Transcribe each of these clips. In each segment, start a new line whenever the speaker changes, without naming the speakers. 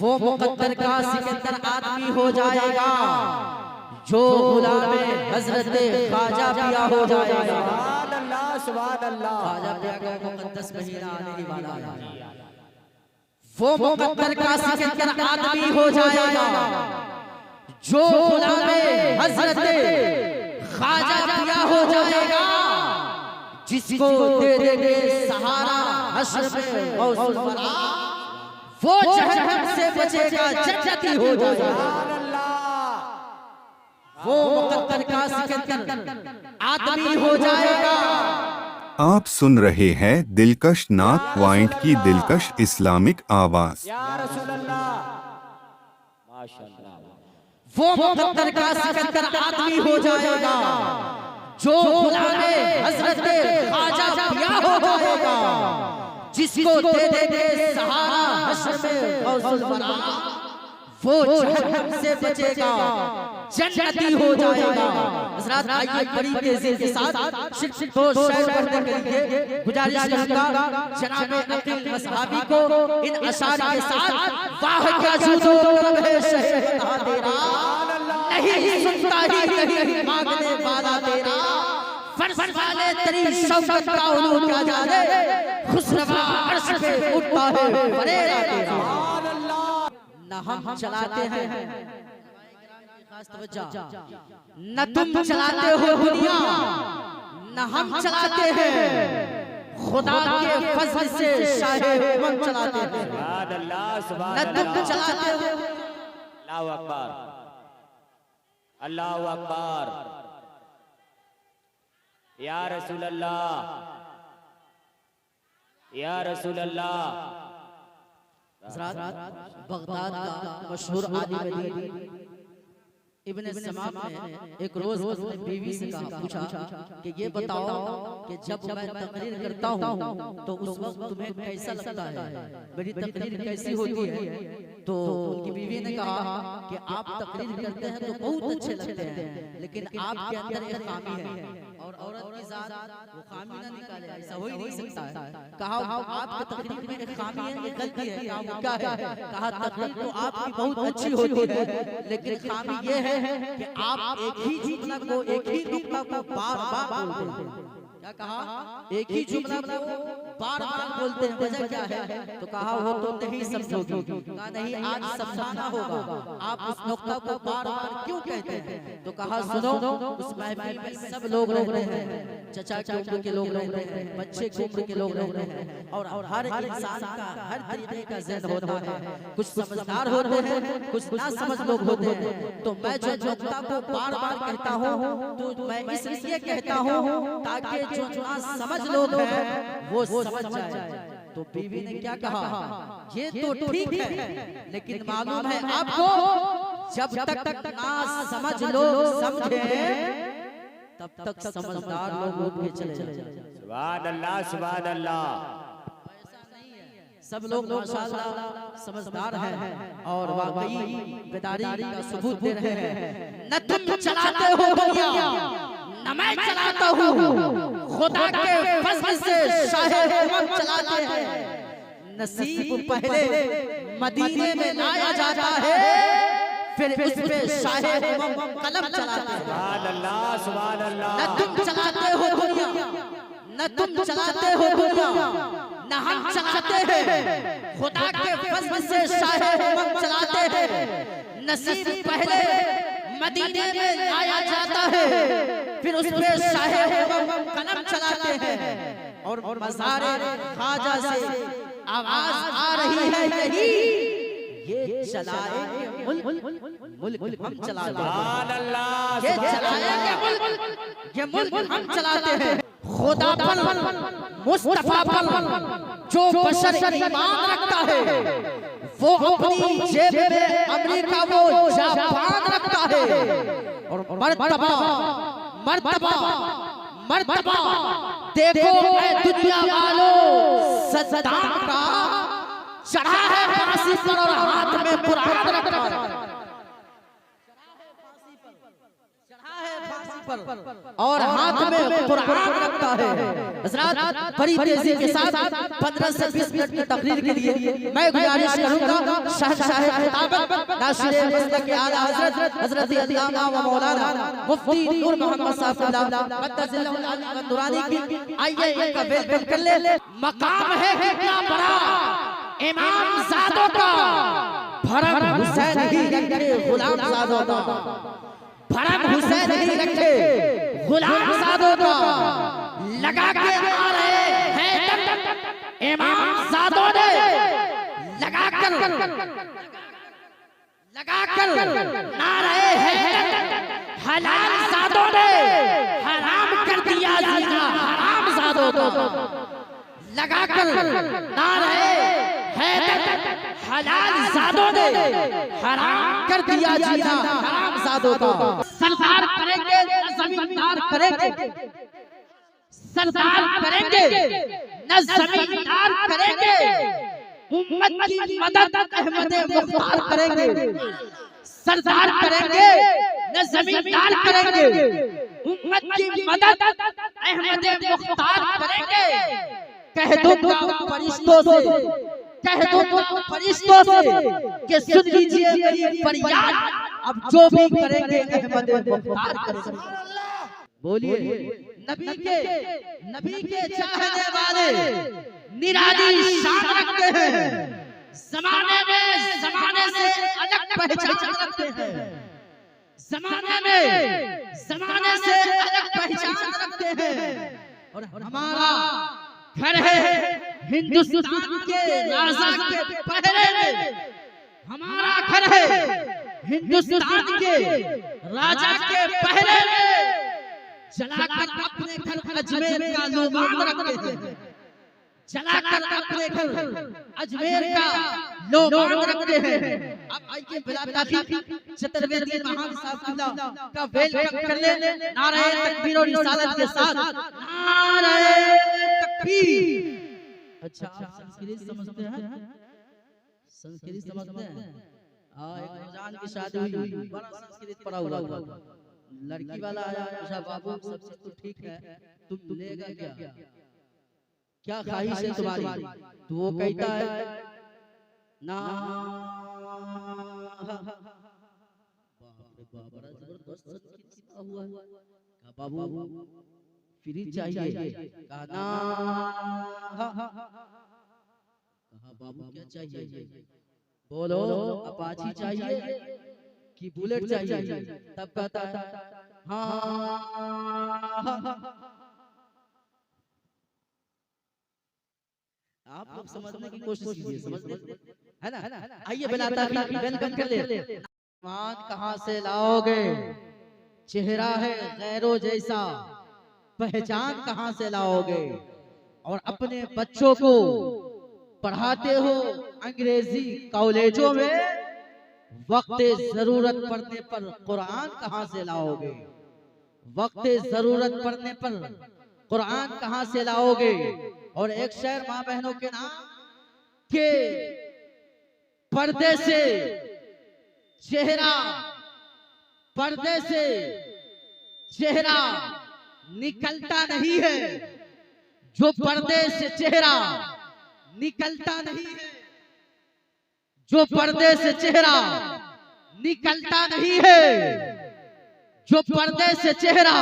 वो मुकद्दर का सिकंदर आदमी हो जाएगा जो गुलामे हजरत ख्वाजा पिया हो जाएगा।
सुभान अल्लाह सुभान अल्लाह।
ख्वाजा पिया का मुकद्दस महीना आने ही वाला है। वो मुकद्दर का सिकंदर आदमी हो जाएगा जो गुलामे हजरत ख्वाजा पिया हो जाएगा, जिसको दे देंगे सहारा हश्र में गौसुल वरा, वो जहन्नम से बचेगा, जन्नती हो जाएगा। वो मुकद्दर का सिकंदर आदमी हो जाएगा।
आप सुन रहे हैं दिलकश नात पॉइंट की दिलकश इस्लामिक आवाज।
या रसूल अल्लाह माशाअल्लाह।
वो मुकद्दर का सिकंदर आदमी हो जाएगा जो गुलामे हजरत ख्वाजा पिया हो जाएगा, जिसको दे देंगे सहारा हश्र में गौसुल वरा, वो जहन्नम से बचेगा, जन्नती हो जाएगा। हज़रात आइए बड़ी तेजी के साथ शिर्क को शेयर करने के लिए गुजारिश करूंगा जनाब अकील मसहाबी को इन अशार के साथ वाह क्या जुदो करम है शहदा तेरा, नहीं सुनता ही नहीं मांगने वाला तेरा, फर्ज वाले तेरी शौकत का उलू क्या जाने, खुशरवा अर्श पे उठता है फरेरा तेरा। न हम चलाते हैं, न तुम चलाते हो दुनिया, न हम चलाते हैं, खुदा के फजल से शाहे उमम चलाते हैं।
सुभान अल्लाह सुभान
न तुम
अल्लाह।
चलाते हो,
अल्लाहु अकबर अल्लाहु अकबर। या रसूल अल्लाह या रसूल अल्लाह।
बगदाद का मशहूर आलिम इब्न समाम ने एक रोज अपनी बीवी से कहा, पूछा कि ये बताओ कि जब मैं तकरीर करता हूँ तो उस वक्त तुम्हें कैसा लगता है, मेरी तकरीर कैसी होती है? तो उनकी बीवी ने कहा कि आप तकरीर करते हैं तो बहुत अच्छे लगते हैं, लेकिन आपके अंदर एक खामी है और औरत की जात वो खामी ना निकाले, ऐसा हो ही नहीं सकता है। कहा आपके तकरीर में एक खामी है, एक गलती है, कहा क्या है? कहा तकरीर तो आपकी बहुत अच्छी होती है, लेकिन खामी ये है कि आप एक ही जुमला को, एक ही नुक्ता को बार-बार बोलते हैं। क्या कहा? एक ही जुमला को बार-बार बोलते हैं, वजह क्या है? तो कहा वो तो नहीं समझोगी। कहा नहीं, आज समझाना होगा, आप उस नुक्ता को बार-बार क्यों कहते हैं? तो कहा सुनो, उस महफिल में सब लोग रहते हैं, चचा की उम्र के लोग रहते हैं, बच्चे की उम्र के लोग रहते हैं, और हर इंसान का हर तरीके का ज़हन होता है, कुछ समझदार होते हैं, कुछ ना समझ लोग होते हैं। तो मैं जो नुक्ता को बार-बार कहता हूँ तो मैं इसलिए कहता हूँ ताकि जो ना समझ लोग हैं वो समझ जाए। तो बीवी ने क्या कहा? ये तो ठीक है, लेकिन मालूम है आपको, जब तक ना समझ लोग समझे तब तक समझदार लोग उठ के चले जाए।
सुभान अल्लाह सुभान अल्लाह।
सब लोग माशाअल्लाह समझदार हैं और वाकई बेदारी का सबूत दे रहे हैं। न तुम चलाते हो दुनिया, न मैं चलाता हूँ, खुदा के फजल से शाहे उमम चलाते हैं। नसीब पहले मदीने में लाया जाता है, फिर उस पे शाहे उमम कलम चलाते हैं।
सुभान अल्लाह सुभान अल्लाह।
न तुम चलाते हो दुनिया, न तुम चलाते हो दुनिया, न हम चलाते हैं, खुदा के फजल से शाहे उमम चलाते हैं। नसीब पहले मदीने में लाया जाता है, फिर उस पे शाहे उमम कलम चलाते हैं, और मज़ारे ख्वाजा से आवाज आ रही है यही, ये चलाएंगे मुल्क हम चलाते हैं।
सुभान अल्लाह
ये
सुभान
चलाएंगे
अल्लाह।
मुल्क, ये मुल्क हम चलाते हैं। खुदा पर, मुस्तफा पर जो बशर ईमान रखता है, वो अपनी जेब में अमेरिका वो जापान रखता है, और मर्तबा मर्तबा मर्तबा देखो ऐ दुनिया वालों, सद्दाम का चढ़ा है फांसी पर और हाथ में कुरान रखा है। चढ़ा है फांसी पर और हाथ में कुरान रखता है। हज़रात बड़ी तेजी के साथ 15 से 20 मिनट की तकरीर के लिए मैं गुजारिश करूंगा शहंशाह खिताबत नासिर मसलक के आला हजरत हजरत अल्लामा व मौलाना मुफ्ती नूर मोहम्मद साफिल्लाह मद्दजिल्लाहुल अली व नूरानी की आइए इनका वेलकम कर ले। मकाम है कितना बड़ा इमाम ज़ादों का, भरम हुसैन ही रखे गुलाम ज़ादों का, भरम हुसैन ही रखे गुलाम ज़ादों का, लगा के आ रहे हैं इमाम ज़ादों ने, लगा कर ना रहे हैं हलाल ज़ादों ने हराम कर दिया जीना हराम ज़ादों को, लगा कर ना रहे हैं हलाल ज़ादों ने हराम कर दिया जीना हराम ज़ादों का। सरदार करेंगे जमींदार करेंगे, सरदार करेंगे न जमींदार करेंगे, उम्मत की मदद अहमद मुख्तार करेंगे। सरदार करेंगे न जमींदार करेंगे, उम्मत की मदद अहमद मुख्तार करेंगे। कह दूंगा फरिश्तों से, कह दूंगा फरिश्तों से कि सुन लीजिए मेरी फरियाद, अब जो भी करेंगे अहमद मुख्तार करेंगे। बोलिए नबी के चाहने वाले निराली शान रखते हैं, जमाने से अलग पहचान रखते हैं, जमाने से अलग पहचान रखते हैं। और हमारा घर है हिंदुस्तान के राजा के पहरे में, हमारा घर है हिंदुस्तान के राजा के पहरे में, चलाकर अपने घर अजमेर का लोबान रखते हैं, चलाकर अपने घर अजमेर का लोबान रखते हैं। अब आइए बिला ताखीर चतुर्वेदी महान साफिल्लाह का वेलकम कर ले। नारे तकबीर और रिसालत के साथ नारे तकबीर। अच्छा आप संस्कृत समझते हैं? संस्कृत समझते हैं? एक रमजान की शादी हुई, बड़ा संस्कृत पढ़ा हुआ था, लड़की वाला आया, पूछा बाबू सब चीज तो ठीक है, तुम लेगा क्या ख्वाहिश है तुम्हारी? तो वो कहता है ना, बड़ा जबरदस्त हुआ, कहा बाबू फ्रिज चाहिए, कहा ना, कहा बाबू क्या चाहिए? बोलो अपाची चाहिए कि बुलेट चाहिए? तब कहता है हाँ। आप लोग समझने की कोशिश कीजिए, समझ है ना? आइए बिना ताखीर वेलकम कर ले। मान कहाँ से लाओगे? चेहरा है गैरों जैसा, पहचान कहाँ से लाओगे? और अपने बच्चों को पढ़ाते हो अंग्रेजी कॉलेजों में, वक्त जरूरत पड़ने पर कुरान कहाँ से लाओगे? वक्त जरूरत पड़ने पर कुरान कहाँ से लाओगे? और एक शेर माँ बहनों के नाम के पर्दे से चेहरा, पर्दे से चेहरा निकलता नहीं है, जो पर्दे से चेहरा निकलता नहीं है, जो पर्दे से चेहरा निकलता नहीं है, जो पर्दे से चेहरा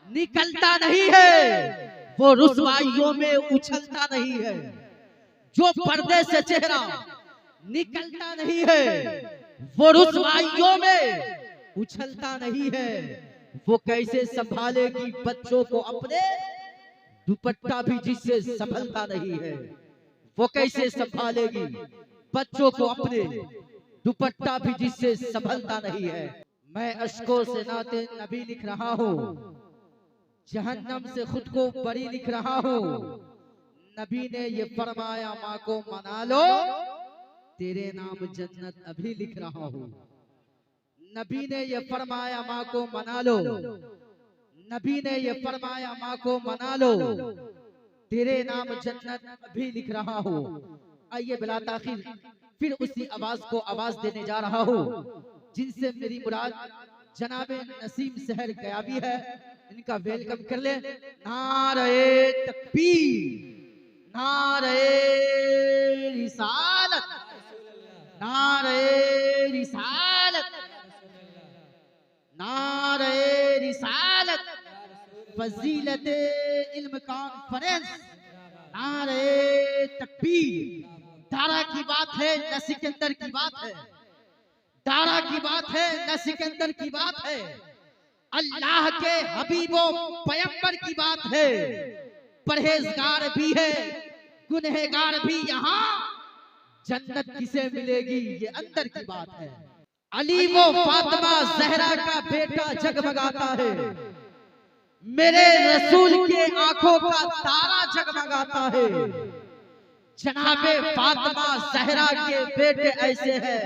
निकलता नहीं है, वो रुसवाइयों में उछलता नहीं है। जो पर्दे से चेहरा निकलता नहीं है, वो रुसवाइयों में उछलता नहीं है। वो कैसे संभालेगी बच्चों को अपने, दुपट्टा भी जिससे संभलता नहीं है। वो कैसे संभालेगी बच्चों को अपने, दुपट्टा भी जिससे संभलता नहीं है। मैं अश्कों से नाते नबी लिख रहा हूँ, जहन्नम से खुद को बरी लिख रहा हूँ। नबी ने ये फरमाया माँ को मना लो, तेरे नाम जन्नत अभी लिख रहा हूँ। नबी ने ये फरमाया माँ को मना लो, नबी ने ये फरमाया माँ को मना लो, तेरे नाम जन्नत अभी लिख रहा हूँ। आइए बिला ताखीर फिर उसी आवाज को आवाज देने जा रहा हूँ जिनसे मेरी मुराद जनाबे नसीम शहर गया भी है, इनका वेलकम कर ले। नारे तकबीर, नारे रिसालत, नारे रिसालत, नारे रिसालत, फजीलत इल्म कॉन्फ्रेंस, नारे तकबीर। दारा की बात है न सिकंदर की बात है, दारा की बात है न सिकंदर की बात है, अल्लाह के हबीबो पैगंबर की बात है। परहेजगार भी है गुनहगार भी यहाँ, जन्नत किसे मिलेगी ये अंदर की बात है। अली वो फातिमा जहरा का बेटा जगमगाता है, मेरे रसूल के आंखों का तारा जगमगाता है। जनाबे फातिमा जहरा के बेटे ऐसे हैं,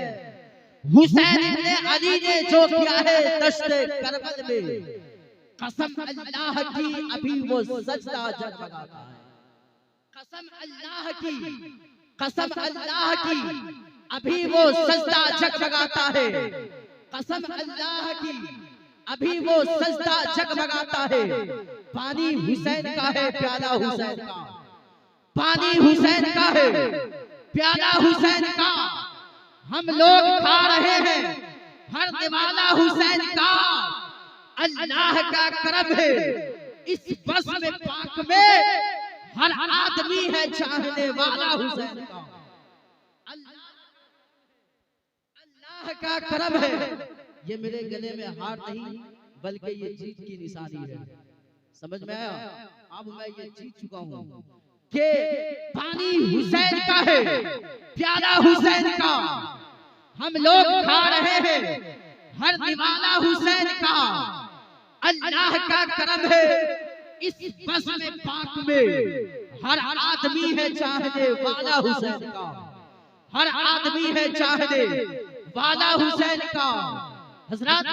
हुसैन ने अली ने जो किया है दश्ते करबल में, कसम अल्लाह की अभी वो सजदा जगमगाता है। कसम अल्लाह की, कसम अल्लाह की अभी वो सजदा जगमगाता है। कसम अल्लाह की अभी वो सजदा जगमगाता है। पानी हुसैन का है प्याला हुसैन का, पानी हुसैन का है प्याला हुसैन का, हम लोग खा रहे हैं हर निवाला हुसैन का। अल्लाह का करम है इस बस में पाक में, हर आदमी है चाहने वाला हुसैन का। अल्लाह का करम है, ये मेरे गले में हार नहीं बल्कि ये जीत की निशानी है। समझ में आया? अब मैं ये जीत चुका हूँ कि पानी हुसैन का है प्याला हुसैन का, हम लोग खा रहे हैं हर निवाला हुसैन का। अल्लाह का करम है इस बस में पाक में, हर आदमी है चाहने वाला हुसैन का, हर आदमी है चाहने वाला हुसैन का। हजरत